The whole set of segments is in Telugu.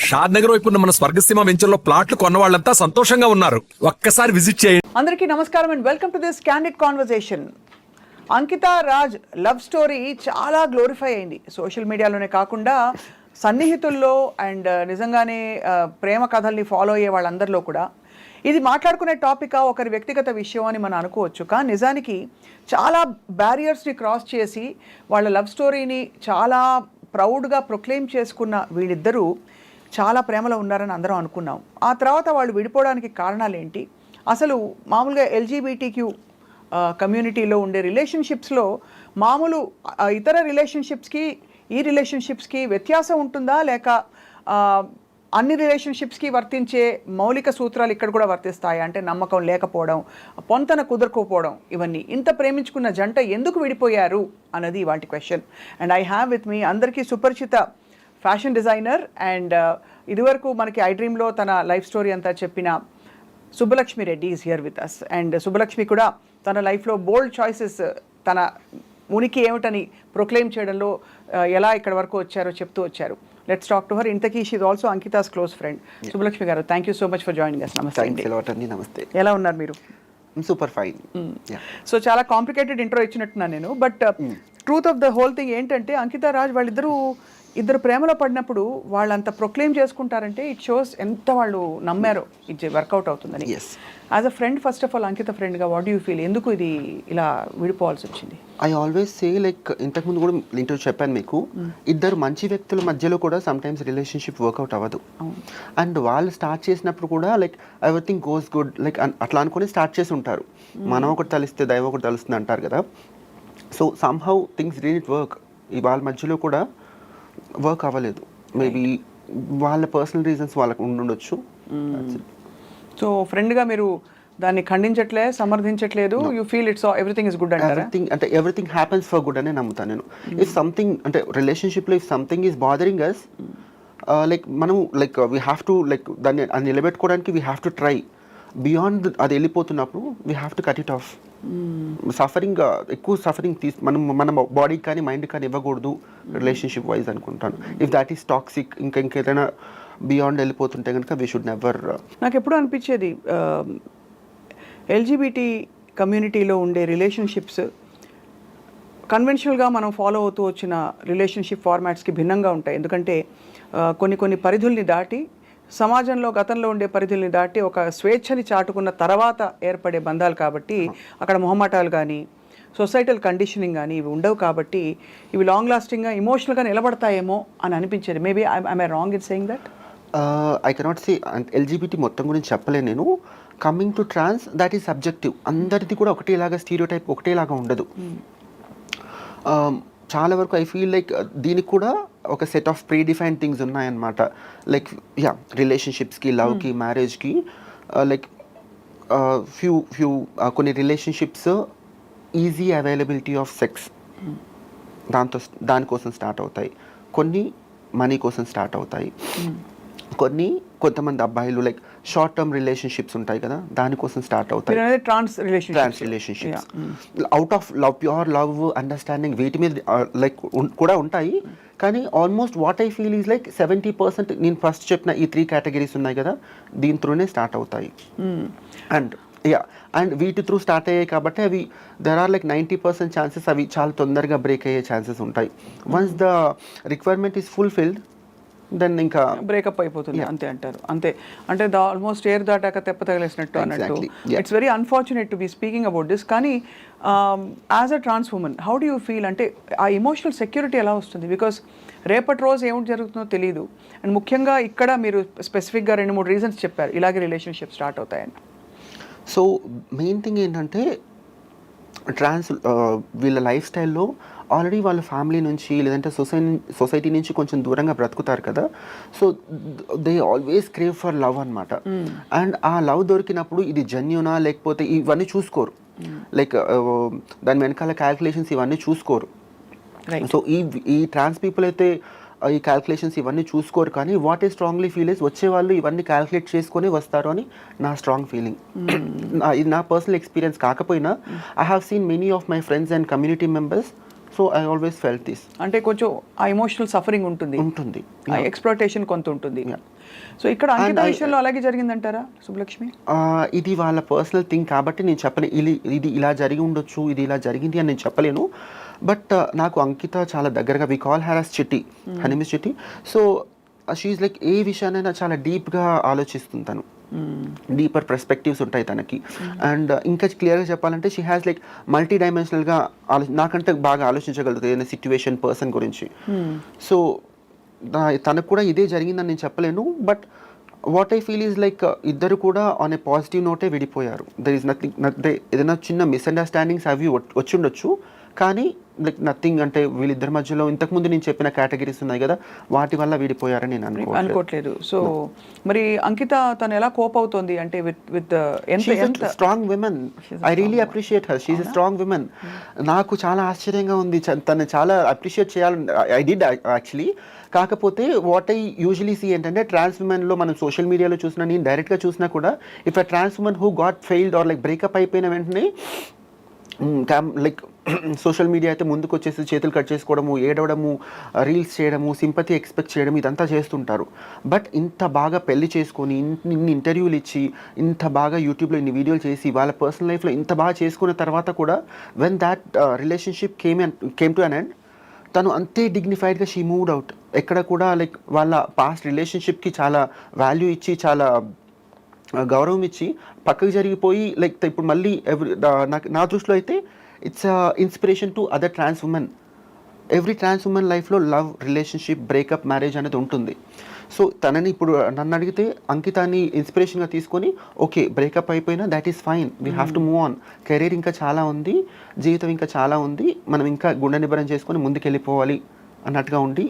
షాద్ నగర్ వైపు ఉన్న మన స్వర్గసీమ వెంచర్లో ప్లాట్లు కొన్న వాళ్ళంతా సంతోషంగా ఉన్నారు. ఒక్కసారి విజిట్ చేయండి. అందరికీ నమస్కారం and welcome to this candid conversation. Ankita Raj love story చాలా గ్లోరిఫై అయింది సోషల్ మీడియాలోనే కాకుండా సన్నిహితుల్లో అండ్ నిజంగానే ప్రేమ కథల్ని ఫాలో అయ్యే వాళ్ళందరిలో కూడా. ఇది మాట్లాడుకునే టాపిక్ ఒకరి వ్యక్తిగత విషయం అని మనం అనుకోవచ్చు, కానీ నిజానికి చాలా బ్యారియర్స్ని క్రాస్ చేసి వాళ్ళ లవ్ స్టోరీని చాలా ప్రౌడ్గా ప్రొక్లెయిమ్ చేసుకున్న వీళ్ళిద్దరూ చాలా ప్రేమలో ఉన్నారని అందరం అనుకున్నాం. ఆ తర్వాత వాళ్ళు విడిపోవడానికి కారణాలు ఏంటి, అసలు మామూలుగా ఎల్జీబీటీక్యూ కమ్యూనిటీలో ఉండే రిలేషన్షిప్స్లో మామూలు ఇతర రిలేషన్షిప్స్కి ఈ రిలేషన్షిప్స్కి వ్యత్యాసం ఉంటుందా, లేక అన్ని రిలేషన్షిప్స్కి వర్తించే మౌలిక సూత్రాలు ఇక్కడ కూడా వర్తిస్తాయి అంటే నమ్మకం లేకపోవడం, పొంతన కుదరకపోవడం, ఇవన్నీ. ఇంత ప్రేమించుకున్న జంట ఎందుకు విడిపోయారు అన్నది వాటి question. And I have with me అందరికీ సుపరిచిత ఫ్యాషన్ డిజైనర్ అండ్ ఇదివరకు మనకి ఐ డ్రీమ్లో తన లైఫ్ స్టోరీ అంతా చెప్పిన Subbalakshmi Reddy is here with us. And Subbalakshmi కూడా తన లైఫ్లో బోల్డ్ చాయిసెస్, తన ఉనికి ఏమిటని ప్రొక్లెయిమ్ చేయడంలో ఎలా ఇక్కడ వరకు వచ్చారో చెప్తూ వచ్చారు. Let's talk to her. ఇంతకీ she is also Ankita's close friend. Subbalakshmi గారు, thank you so much for joining us. నమస్తే అండి. నమస్తే. ఎలా ఉన్నారు మీరు? Super fine. సో చాలా కాంప్లికేటెడ్ ఇంట్రో ఇచ్చినట్టున్నాను నేను, but truth of the whole thing ఏంటంటే అంకిత రాజ్ ఇద్దరు ప్రేమలో పడినప్పుడు వాళ్ళంత ప్రొక్లెయిమ్ చేసుకుంటారంటే ఇట్ షోస్ ఎంత వాళ్ళు నమ్మారో ఇది వర్కౌట్ అవుతుందని. As a friend, first of all Ankita ఫ్రెండ్గా వాట్ యూ ఫీల్, ఎందుకు ఇది ఇలా విడిపోవాల్సి వచ్చింది? ఐ ఆల్వేస్ సే లైక్ ఇంతకుముందు కూడా ఇంటర్వ్యూ చెప్పాను మీకు, ఇద్దరు మంచి వ్యక్తుల మధ్యలో కూడా సమ్ టైమ్స్ రిలేషన్షిప్ వర్కౌట్ అవ్వదు. అండ్ వాళ్ళు స్టార్ట్ చేసినప్పుడు కూడా like everything goes good like అట్లా అనుకుని స్టార్ట్ చేసి ఉంటారు. మనం ఒకటి తలిస్తే దైవం ఒకటి తలుస్తుంది అంటారు కదా. So somehow things didn't work. వాళ్ళ మధ్యలో కూడా వర్క్ అవ్వలేదు. మేబీ వాళ్ళ పర్సనల్ రీజన్స్ వాళ్ళకు ఉండొచ్చు. సో ఫ్రెండ్గా మీరు దాన్ని ఖండించట్లే, సమర్థించట్లేదు. You feel it's everything is good అంటారా? అంటే ఎవ్రీథింగ్ హ్యాపెన్స్ ఫర్ గుడ్ అనే నమ్ముతాను నేను. ఇఫ్ సంథింగ్ అంటే రిలేషన్షిప్లో if something is bothering us, like మనం like we have to like దాన్ని అది నిలబెట్టుకోవడానికి we have to try. Beyond అది వెళ్ళిపోతున్నప్పుడు we have to cut it off. Suffering ఎక్కువ సఫరింగ్ మన బాడీకి కానీ మైండ్కి కానీ ఇవ్వకూడదు రిలేషన్షిప్ వైజ్ అనుకుంటాను. ఇఫ్ దాట్ ఈస్ టాక్సిక్ ఇంకేదైనా బియాండ్ వెళ్ళిపోతుంటే కనుక వీ షుడ్ నెవర్. నాకు ఎప్పుడు అనిపించేది ఎల్జీబీటీ కమ్యూనిటీలో ఉండే రిలేషన్షిప్స్ కన్వెన్షనల్గా మనం ఫాలో అవుతూ వచ్చిన రిలేషన్షిప్ ఫార్మాట్స్కి భిన్నంగా ఉంటాయి. ఎందుకంటే కొన్ని పరిధుల్ని దాటి, సమాజంలో గతంలో ఉండే పరిధుల్ని దాటి ఒక స్వేచ్ఛని చాటుకున్న తర్వాత ఏర్పడే బంధాలు కాబట్టి అక్కడ మొహమాటాలు కానీ సొసైటల్ కండిషనింగ్ కానీ ఇవి ఉండవు కాబట్టి ఇవి లాంగ్ లాస్టింగ్గా ఇమోషనల్గా నిలబడతాయేమో అని అనిపించేది. Maybe I'm I wrong in saying that? I cannot say LGBT మొత్తం గురించి చెప్పలేను నేను. Coming to trans, that is subjective. అందరిది కూడా ఒకటేలాగా స్టీరియోటైప్ ఒకటేలాగా ఉండదు. చాలా వరకు ఐ ఫీల్ లైక్ దీనికి కూడా ఒక set of pre defined things ఉన్నాయన్నమాట. లైక్ రిలేషన్షిప్స్కి, లవ్కి, మ్యారేజ్కి లైక్ ఫ్యూ కొన్ని relationships easy availability of sex దానికోసం స్టార్ట్ అవుతాయి. కొన్ని మనీ కోసం స్టార్ట్ అవుతాయి. కొంతమంది అబ్బాయిలు లైక్ షార్ట్ టర్మ్ రిలేషన్షిప్స్ ఉంటాయి కదా, దానికోసం స్టార్ట్ అవుతాయి. Trans relationships out of love, pure love, understanding, వీటి మీద లైక్ కూడా ఉంటాయి. కానీ almost what I feel is like 70% నేను ఫస్ట్ చెప్పిన ఈ 3 కేటగిరీస్ ఉన్నాయి కదా, దీని త్రూనే స్టార్ట్ అవుతాయి. అండ్ వీటి త్రూ స్టార్ట్ అయ్యాయి కాబట్టి అవి దెర్ ఆర్ లైక్ 90% ఛాన్సెస్ అవి చాలా తొందరగా బ్రేక్ అయ్యే ఛాన్సెస్ ఉంటాయి. Once the requirement is fulfilled then ఇంకా బ్రేకప్ అయిపోతుంది. అంతే అంటారు. అంతే అంటే ఆల్మోస్ట్ ఎయిర్ దాటాక తెప్ప తగిలేసినట్టు అన్నట్టు. It's very unfortunate to be speaking about this. కానీ as a trans women how do you feel, అంటే ఆ ఎమోషనల్ సెక్యూరిటీ ఎలా వస్తుంది? బికాస్ రేపటి రోజు ఏమిటి జరుగుతుందో తెలియదు. అండ్ ముఖ్యంగా ఇక్కడ మీరు స్పెసిఫిక్గా 2-3 రీజన్స్ చెప్పారు ఇలాగే రిలేషన్షిప్ స్టార్ట్ అవుతాయని. సో మెయిన్ థింగ్ ఏంటంటే ట్రాన్స్ వీళ్ళ లైఫ్ స్టైల్లో ఆల్రెడీ వాళ్ళ ఫ్యామిలీ నుంచి లేదంటే సొసైటీ నుంచి కొంచెం దూరంగా బ్రతుకుతారు కదా. So they always crave for love అనమాట. అండ్ ఆ లవ్ దొరికినప్పుడు ఇది జెన్యూనా లేకపోతే ఇవన్నీ చూసుకోరు. లైక్ దాని వెనకాల క్యాల్కులేషన్స్ ఇవన్నీ చూసుకోరు. సో ఈ ట్రాన్స్ పీపుల్ అయితే ఈ క్యాల్కులేషన్స్ ఇవన్నీ చూసుకోరు. కానీ వాట్ ఈ స్ట్రాంగ్లీ ఫీల్ ఇస్ వచ్చే వాళ్ళు ఇవన్నీ క్యాల్కులేట్ చేసుకొని వస్తారు అని నా స్ట్రాంగ్ ఫీలింగ్. ఇది నా పర్సనల్ ఎక్స్పీరియన్స్ కాకపోయినా I have seen many of my friends and community members so I always felt this. అంటే కొంచెం ఆ ఎమోషనల్ సఫరింగ్ ఉంటుంది, ఉంటుంది. ఎక్స్ప్లోటేషన్ కొంత ఉంటుంది. Yeah. సో ఇక్కడ అంకిత విషయంలో అలాగే జరిగిందంటారా సుబ్బలక్ష్మి? ఇది వాళ్ళ పర్సనల్ థింగ్ కాబట్టి నేను చెప్పలేను ఇది ఇలా జరిగి ఉండొచ్చు, ఇది ఇలా జరిగింది అని నేను చెప్పలేను. బట్ నాకు అంకిత చాలా దగ్గరగా, వి కాల్ హర్ యాస్ చిట్టి, హర్ నేమ్ ఇస్ చిట్టి. సో షీఈ్ లైక్ ఏ విషయానైనా చాలా డీప్గా ఆలోచిస్తుంది తను, డీపర్ పర్స్పెక్టివ్స్ ఉంటాయి తనకి. అండ్ ఇంకా క్లియర్గా చెప్పాలంటే షీ హ్యాస్ లైక్ మల్టీ డైమెన్షనల్గా నాకంటే బాగా ఆలోచించగలుగుతుంది ఏదైనా సిచ్యువేషన్, పర్సన్ గురించి. సో తనకు కూడా ఇదే జరిగిందని నేను చెప్పలేను. But what I feel is like ఇద్దరు కూడా ఆన్ ఏ పాజిటివ్ నోటే విడిపోయారు. దర్ ఈస్ నథింగ్, ఏదైనా చిన్న మిస్అండర్స్టాండింగ్స్ అవి వచ్చిండొచ్చు, కానీ లైక్ నథింగ్, అంటే వీళ్ళిద్దరి మధ్యలో ఇంతకుముందు నేను చెప్పిన కేటగిరీస్ ఉన్నాయి కదా, వాటి వల్ల విడిపోయారని నేను అనుకోవట్లేదు. సో మరి అంకిత తను ఎలా కోప్ అవుతుంది అంటే with strong women. I really appreciate her, she's a strong women. నాకు చాలా ఆశ్చర్యంగా ఉంది, తను చాలా అప్రిషియేట్ చేయాలని ఐ డిడ్ యాక్చువల్లీ. కాకపోతే వాట్ ఐ యూజువలీ సీ ఏంటంటే ట్రాన్స్ ఉమెన్లో మనం సోషల్ మీడియాలో చూసినా, నేను డైరెక్ట్గా చూసినా కూడా, if a trans women who got failed or like breakup అయిపోయిన వెంటనే లైక్ సోషల్ మీడియా అయితే ముందుకు వచ్చేసి చేతులు కట్ చేసుకోవడము, ఏడవడము, రీల్స్ చేయడము, సింపతి ఎక్స్పెక్ట్ చేయడం, ఇదంతా చేస్తుంటారు. బట్ ఇంత బాగా పెళ్లి చేసుకొని, ఇన్ని ఇంటర్వ్యూలు ఇచ్చి, ఇంత బాగా యూట్యూబ్లో ఇన్ని వీడియోలు చేసి, వాళ్ళ పర్సనల్ లైఫ్లో ఇంత బాగా చేసుకున్న తర్వాత కూడా when that relationship came to an end, తను అంతే డిగ్నిఫైడ్గా షీ మూవ్డ్ అవుట్. ఎక్కడ కూడా లైక్ వాళ్ళ పాస్ట్ రిలేషన్షిప్కి చాలా వాల్యూ ఇచ్చి, చాలా గౌరవం ఇచ్చి పక్కకు జరిగిపోయి, లైక్ ఇప్పుడు మళ్ళీ నా దృష్టిలో అయితే it's inspiration to other trans woman. Every trans woman లైఫ్లో లవ్, రిలేషన్షిప్, బ్రేకప్, మ్యారేజ్ అనేది ఉంటుంది. సో తనని ఇప్పుడు నన్ను అడిగితే అంకితాన్ని ఇన్స్పిరేషన్గా తీసుకొని, ఓకే బ్రేకప్ అయిపోయినా that is fine, we have to move on, career ఇంకా చాలా ఉంది, జీవితం ఇంకా చాలా ఉంది, మనం ఇంకా గుండె నిబ్బరం చేసుకొని ముందుకెళ్ళిపోవాలి అన్నట్టుగా ఉండి.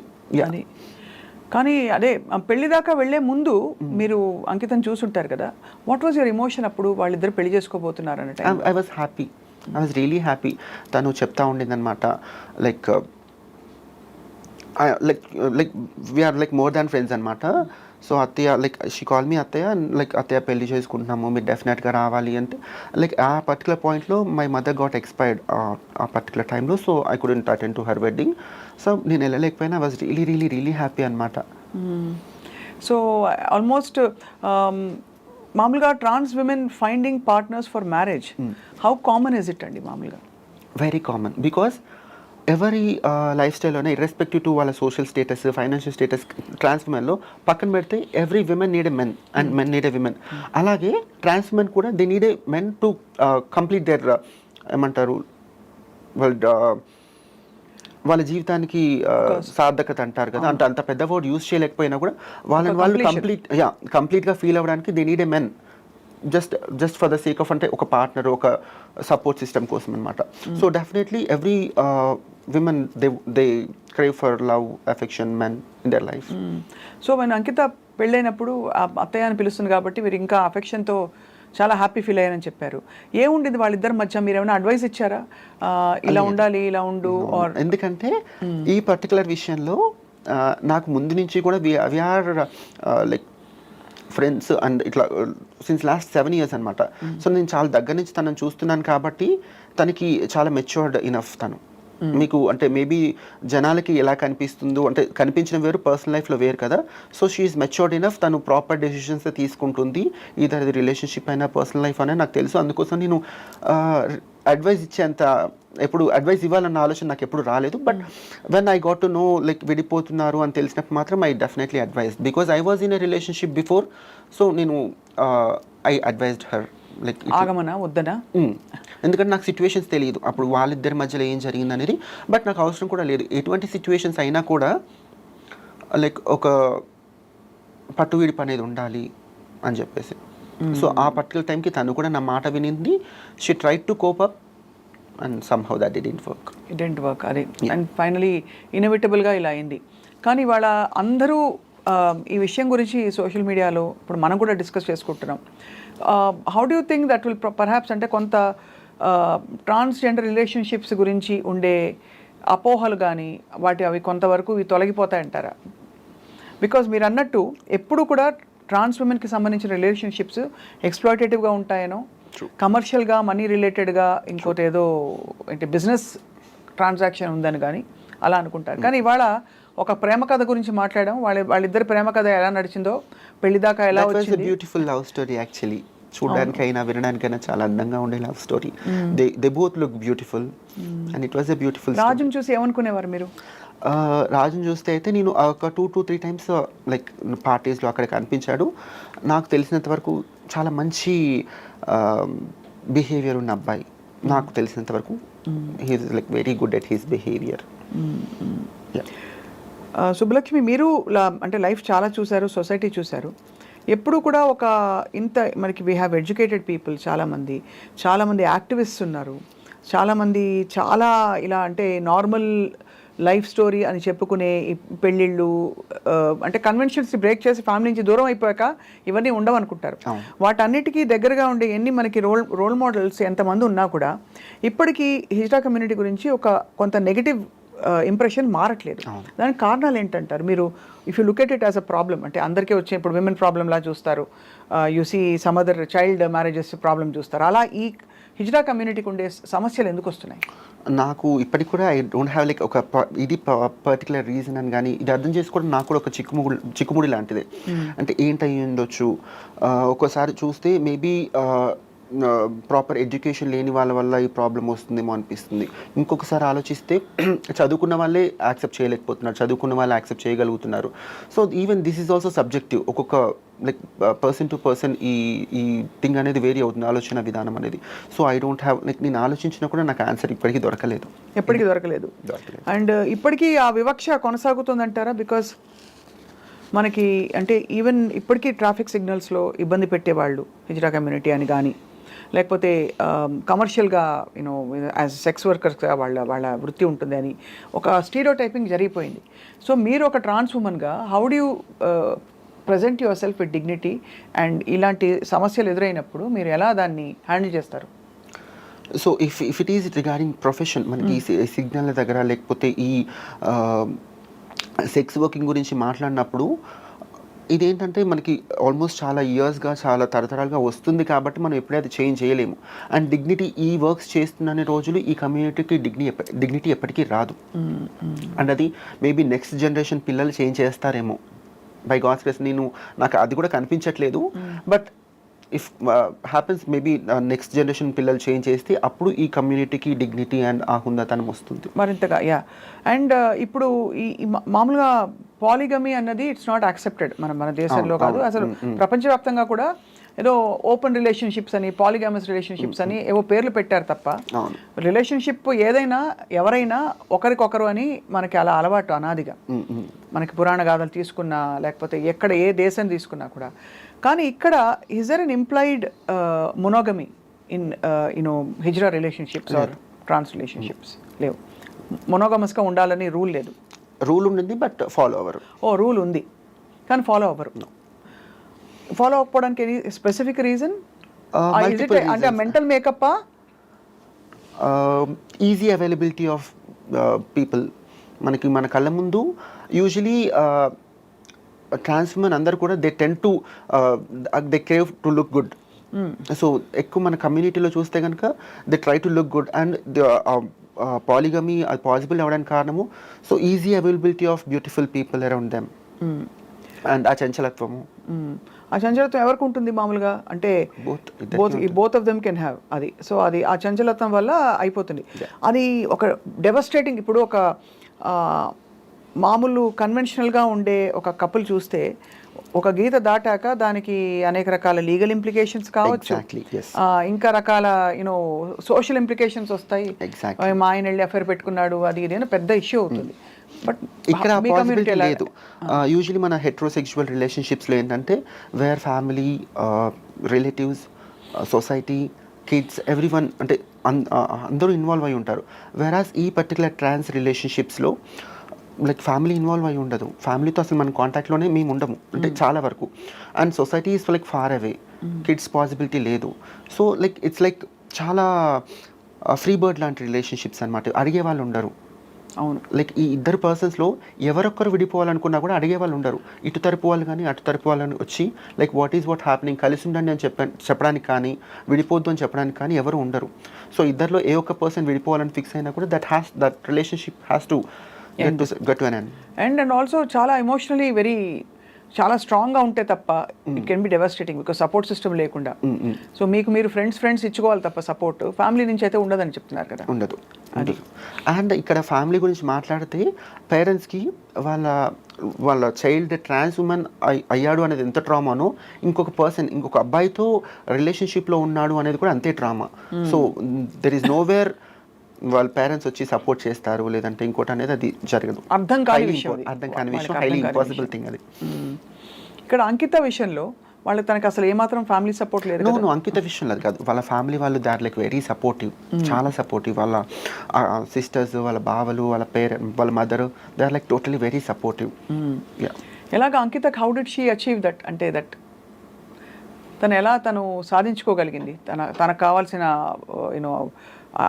కానీ అదే పెళ్లి దాకా వెళ్లే ముందు మీరు అంకితం చూసుంటారు కదా, వాట్ వాజ్ యువర్ ఎమోషన్ అప్పుడు వాళ్ళిద్దరు పెళ్లి చేసుకోబోతున్నారు అన్నట్టు? I was happy, I was really happy. తను చెప్తా ఉండిందనమాట, like like we are like more than friends అనమాట. సో అత్తయ్య లైక్ షీ కాల్ మీ అత్తయ్య, లైక్ అత్తయ్య పెళ్లి చేసుకుంటున్నాము, మీరు డెఫినెట్గా రావాలి అంటే, లైక్ ఆ పర్టికులర్ పాయింట్లో మై మదర్ గాట్ ఎక్స్పైర్డ్ ఆ పర్టికులర్ టైంలో. So I couldn't attend to her wedding. So నేను వెళ్ళలేకపోయినా, I was really really really happy అనమాట. సో ఆల్మోస్ట్ మామూలుగా trans women finding partners for marriage, how common is it అండి? మామూలుగా వెరీ కామన్, బికాస్ ఎవరి లైఫ్ స్టైల్లోనే ఇర్రెస్పెక్టివ్ టు వాళ్ళ social status, financial status, trans ఉమెన్లో పక్కన పెడితే every women need a men and men need a women. అలాగే ట్రాన్స్ ఉమెన్ కూడా they need a men to complete there ఏమంటారు వాళ్ళ జీవితానికి సార్థకత అంటారు కదా, అంటే అంత పెద్ద వర్డ్ యూజ్ చేయలేకపోయినా కూడా వాళ్ళని వాళ్ళు కంప్లీట్గా ఫీల్ అవ్వడానికి they need a men, just for the sake of, అంటే ఒక పార్ట్నర్, ఒక సపోర్ట్ సిస్టమ్ కోసం అనమాట. So definitely every women they crave for love, affection, men in their life. So మన అంకిత పెళ్ళైనప్పుడు అత్తయ్య అని పిలుస్తుంది కాబట్టి మీరు ఇంకా అఫెక్షన్తో చాలా హ్యాపీ ఫీల్ అయ్యారని చెప్పారు. ఏముండేది వాళ్ళిద్దరి మధ్య? మీరు ఏమైనా అడ్వైస్ ఇచ్చారా, ఇలా ఉండాలి, ఇలా ఉండు? ఎందుకంటే ఈ పర్టికులర్ విషయంలో నాకు ముందు నుంచి కూడా we are like friends and ఇట్లా సిన్స్ లాస్ట్ 7 years అనమాట. సో నేను చాలా దగ్గర నుంచి తనని చూస్తున్నాను కాబట్టి తనకి చాలా మెచ్యూర్డ్ ఇనఫ్ తను. మీకు అంటే మేబీ జనాలకి ఎలా కనిపిస్తుందో, అంటే కనిపించిన వేరు, పర్సనల్ లైఫ్లో వేరు కదా. సో షీఈస్ మెచ్యూర్డ్ ఇనఫ్, తను ప్రాపర్ డెసిషన్స్ తీసుకుంటుంది, ఈధర్ అది రిలేషన్షిప్ అయినా పర్సనల్ లైఫ్ అయినా నాకు తెలుసు. అందుకోసం నేను అడ్వైస్ ఇచ్చేంత ఎప్పుడు అడ్వైస్ ఇవ్వాలన్న ఆలోచన నాకు ఎప్పుడు రాలేదు. But when I got to know like విడిపోతున్నారు అని తెలిసినప్పుడు మాత్రం I definitely advise, because I was in a relationship before. So నేను ఐ అడ్వైజ్డ్ హర్ లైక్ ఆగమనా వద్దనా, ఎందుకంటే నాకు సిచ్యువేషన్స్ తెలియదు అప్పుడు వాళ్ళిద్దరి మధ్యలో ఏం జరిగింది అనేది. బట్ నాకు అవసరం కూడా లేదు, ఎటువంటి సిచ్యువేషన్స్ అయినా కూడా లైక్ ఒక పట్టు విడిపు అనేది ఉండాలి అని చెప్పేసి. సో ఆ పర్టికులర్ టైంకి తను కూడా నా మాట వినింది. She tried to cope up and somehow that it didn't work. అదే అండ్ ఫైనలీ ఇన్ఎవిటబుల్గా ఇలా అయింది. కానీ వాళ్ళ అందరూ ఈ విషయం గురించి సోషల్ మీడియాలో ఇప్పుడు మనం కూడా డిస్కస్ చేసుకుంటున్నాం. How do you think that will perhaps, అంటే కొంత ట్రాన్స్జెండర్ రిలేషన్షిప్స్ గురించి ఉండే అపోహలు కానీ అవి కొంతవరకు తొలగిపోతాయంటారా? బికాజ్ మీరు అన్నట్టు ఎప్పుడు కూడా ట్రాన్స్ ఉమెన్కి సంబంధించిన రిలేషన్షిప్స్ ఎక్స్ప్లాయిటేటివ్గా ఉంటాయనో, కమర్షియల్గా, మనీ రిలేటెడ్గా, ఇంకోటి ఏదో అంటే బిజినెస్ ట్రాన్సాక్షన్ ఉందని కానీ అలా అనుకుంటారు. కానీ ఇవాళ ఒక ప్రేమ కథ గురించి మాట్లాడడం, వాళ్ళిద్దరి ప్రేమ కథ ఎలా నడిచిందో, పెళ్లి దాకా ఎలా వచ్చింది. Beautiful love story actually. చూడడానికైనా వినడానికైనా చాలా అందంగా ఉండే love story. They both look beautiful and it was a beautiful. రాజుని చూసి ఏమనుకునేవారు మీరు? రాజుని చూస్తే అయితే నేను ఒక 2 to 3 times లైక్ పార్టీస్లో అక్కడ కనిపించాడు. నాకు తెలిసినంత వరకు చాలా మంచి బిహేవియర్ ఉన్న అబ్బాయి. నాకు తెలిసినంత వరకు he's like very good at his behaviour. Subbalakshmi, మీరు అంటే లైఫ్ చాలా చూశారు, సొసైటీ చూశారు. ఎప్పుడు కూడా ఒక ఇంత మనకి వీ హ్యావ్ ఎడ్యుకేటెడ్ పీపుల్, చాలామంది యాక్టివిస్ట్స్ ఉన్నారు, చాలామంది చాలా ఇలా అంటే నార్మల్ లైఫ్ స్టోరీ అని చెప్పుకునే పెళ్ళిళ్ళు, అంటే కన్వెన్షన్స్ బ్రేక్ చేసి ఫ్యామిలీ నుంచి దూరం అయిపోయాక ఇవన్నీ ఉండవనుకుంటారు. వాటన్నిటికీ దగ్గరగా ఉండే ఎన్ని మనకి రోల్ మోడల్స్ ఎంతమంది ఉన్నా కూడా ఇప్పటికీ హిజ్రా కమ్యూనిటీ గురించి కొంత నెగిటివ్ ఇంప్రెషన్ మారట్లేదు. దానికి కారణాలు ఏంటంటారు మీరు? If you look at it as a problem, అంటే అందరికీ వచ్చే ఇప్పుడు విమెన్ ప్రాబ్లంలా చూస్తారు, you see some other child marriages problem చూస్తారు. అలా ఈ హిజ్రా కమ్యూనిటీకి ఉండే సమస్యలు ఎందుకు వస్తున్నాయి? నాకు ఇప్పటికి కూడా ఐ డోంట్ హ్యావ్ లైక్ ఒక ఇది పర్టికులర్ రీజన్ అని కానీ, ఇది అర్థం చేసుకోవడం నాకు కూడా ఒక చిక్కుముడి లాంటిదే. అంటే ఏంటయి ఉండొచ్చు, ఒక్కోసారి చూస్తే మేబీ ప్రాపర్ ఎడ్యుకేషన్ లేని వాళ్ళ వల్ల ఈ ప్రాబ్లం వస్తుందేమో అనిపిస్తుంది. ఇంకొకసారి ఆలోచిస్తే చదువుకున్న వాళ్ళే యాక్సెప్ట్ చేయలేకపోతున్నారు, చదువుకున్న వాళ్ళు యాక్సెప్ట్ చేయగలుగుతున్నారు. So even this is also subjective. ఒక్కొక్క లైక్ పర్సన్ టు పర్సన్ ఈ థింగ్ అనేది వేరీ అవుతుంది, ఆలోచన విధానం అనేది. So I don't have like నేను ఆలోచించినా కూడా నాకు ఆన్సర్ ఇప్పటికీ దొరకలేదు. అండ్ ఇప్పటికీ ఆ వివక్ష కొనసాగుతుందంటారా? బికాస్ మనకి అంటే ఈవెన్ ఇప్పటికీ ట్రాఫిక్ సిగ్నల్స్లో ఇబ్బంది పెట్టేవాళ్ళు హిజ్రా కమ్యూనిటీ అని కానీ, లేకపోతే కమర్షియల్గా యూనో యాజ్ సెక్స్ వర్కర్స్గా వాళ్ళ వృత్తి ఉంటుంది అని ఒక స్టీరియోటైపింగ్ జరిగిపోయింది. సో మీరు ఒక ట్రాన్స్ ఉమెన్గా how do you present yourself with dignity, and ఇలాంటి సమస్యలు ఎదురైనప్పుడు మీరు ఎలా దాన్ని హ్యాండిల్ చేస్తారు? So if it is regarding profession, మనకి సిగ్నల్ దగ్గర లేకపోతే ఈ సెక్స్ వర్కింగ్ గురించి మాట్లాడినప్పుడు ఇదేంటంటే మనకి ఆల్మోస్ట్ చాలా ఇయర్స్గా చాలా తరతరాలుగా వస్తుంది కాబట్టి మనం ఎప్పుడైతే చేంజ్ చేయలేము. అండ్ డిగ్నిటీ ఈ వర్క్స్ చేస్తున్న రోజులు ఈ కమ్యూనిటీకి డిగ్నిటీ ఎప్పటికీ రాదు. అండ్ అది మేబీ నెక్స్ట్ జనరేషన్ పిల్లలు చేంజ్ చేస్తారేమో, బై గాడ్స్ గ్రేస్. నాకు అది కూడా కనిపించట్లేదు. But if happens maybe next generation పిల్లలు చేంజ్ చేస్తే అప్పుడు ఈ కమ్యూనిటీకి డిగ్నిటీ అండ్ ఆ హుందాతనం వస్తుంది మరింతగా. అండ్ ఇప్పుడు ఈ మామూలుగా పాలిగమీ అన్నది ఇట్స్ నాట్ యాక్సెప్టెడ్ మన దేశంలో కాదు, అసలు ప్రపంచవ్యాప్తంగా కూడా ఏదో ఓపెన్ రిలేషన్షిప్స్ అని, పాలిగామస్ రిలేషన్షిప్స్ అని ఏవో పేర్లు పెట్టారు తప్ప రిలేషన్షిప్ ఏదైనా ఎవరైనా ఒకరికొకరు అని మనకి అలా అలవాటు అనాదిగా. మనకి పురాణ గాథలు తీసుకున్నా లేకపోతే ఎక్కడ ఏ దేశం తీసుకున్నా కూడా. కానీ ఇక్కడ is there an implied monogamy in hijra relationships or trans relationships? లేవు. మొనోగమస్గా ఉండాలని రూల్ లేదు. రూల్ ఉంది బట్ ఫాలో అవ్వరు. రూల్ ఉంది కానీ ఫాలో అవ్వరు. ఫాలో అవ్వడానికి ఎనీ స్పెసిఫిక్ రీజన్? అంటే mental makeup, easy availability of people. మనకి మన కళ్ళ ముందు యూజువలీ ట్రాన్స్ ఉమెన్ అందరు కూడా they tend to they crave to look good. So ఎక్కువ మన కమ్యూనిటీలో చూస్తే కనుక they try to look good. And polygamy అది పాసిబుల్ అవ్వడానికి కారణము so easy availability of beautiful people around them. And ఆ చంచలత్వము ఎవరికి ఉంటుంది మామూలుగా? అంటే both of them can have అది. సో అది ఆ చంచలత్వం వల్ల అయిపోతుంది. అది ఒక డెవస్టేటింగ్. ఇప్పుడు ఒక మామూలు కన్వెన్షనల్గా ఉండే ఒక కపుల్ చూస్తే ఒక గీత దాటాక దానికి అనేక రకాల లీగల్ ఇంప్లికేషన్స్ కావచ్చు, ఇంకా రకాల సోషల్ ఇంప్లికేషన్స్ వస్తాయి. మా ఆయన వెళ్ళి అఫేర్ పెట్టుకున్నాడు, అది ఇదేనా పెద్ద ఇష్యూ అవుతుంది. బట్ ఇక్కడ పాసిబిలిటీ లేదు. యూజువలీ మన హెట్రోసెక్షువల్ రిలేషన్షిప్స్లో ఏంటంటే where family, relatives, society, kids, everyone అంటే అందరూ ఇన్వాల్వ్ అయి ఉంటారు. వేరాస్ ఈ పర్టికులర్ ట్రాన్స్ రిలేషన్షిప్స్లో లైక్ ఫ్యామిలీ ఇన్వాల్వ్ అయి ఉండదు. ఫ్యామిలీతో అసలు మన కాంటాక్ట్లోనే మేము ఉండము అంటే చాలా వరకు. And society is like far away, kids possibility లేదు. సో లైక్ ఇట్స్ లైక్ చాలా ఫ్రీ బర్డ్ లాంటి రిలేషన్షిప్స్ అనమాట. అడిగే వాళ్ళు ఉండరు. అవును. లైక్ ఈ ఇద్దరు పర్సన్స్లో ఎవరొక్కరు విడిపోవాలనుకున్నా కూడా అడిగే వాళ్ళు ఉండరు. ఇటు తరపు వాళ్ళు కానీ అటు తరపు వాళ్ళని వచ్చి లైక్ వాట్ హ్యాపెనింగ్, కలిసి ఉండండి అని చెప్పడానికి కానీ, విడిపోద్దు అని చెప్పడానికి కానీ ఎవరు ఉండరు. సో ఇద్దరిలో ఏ ఒక్క పర్సన్ విడిపోవాలని ఫిక్స్ అయినా కూడా that relationship has to get to an end. And also చాలా ఎమోషనలీ చాలా స్ట్రాంగ్గా ఉంటే తప్ప it can be devastating, because support system లేకుండా. సో మీకు మీరు ఫ్రెండ్స్ ఇచ్చుకోవాలి తప్ప సపోర్ట్ ఫ్యామిలీ నుంచి అయితే ఉండదని చెప్తున్నారు కదా. ఉండదు. అండ్ ఇక్కడ ఫ్యామిలీ గురించి మాట్లాడితే పేరెంట్స్కి వాళ్ళ చైల్డ్ ట్రాన్స్ ఉమెన్ అయ్యాడు అనేది ఎంత ట్రామానో, ఇంకొక అబ్బాయితో రిలేషన్షిప్లో ఉన్నాడు అనేది కూడా అంతే trauma. So there is nowhere వాళ్ళ పేరెంట్స్ వచ్చి సపోర్ట్ చేస్తారు లేదంటే ఇంకోటి అనేది అది జరగదు. అర్థం కాని విషయం, హైలీ ఇంపాసిబుల్ థింగ్ అది. ఇక్కడ అంకిత విషయంలో తనకి అసలు ఏమాత్రం ఫ్యామిలీ సపోర్ట్ లేదు. నో అంకిత విషయంలో అది కాదు, వాళ్ళ ఫ్యామిలీ వాళ్ళు they are like very supportive, చాలా సపోర్టివ్. వాళ్ళ సిస్టర్స్, వాళ్ళ బావలు, వాళ్ళ mother, they are like totally very supportive. ఎలాగ అంకితకి how did she achieve that, అంటే దట్ తను సాధించుకోగలిగింది తనకు కావాల్సిన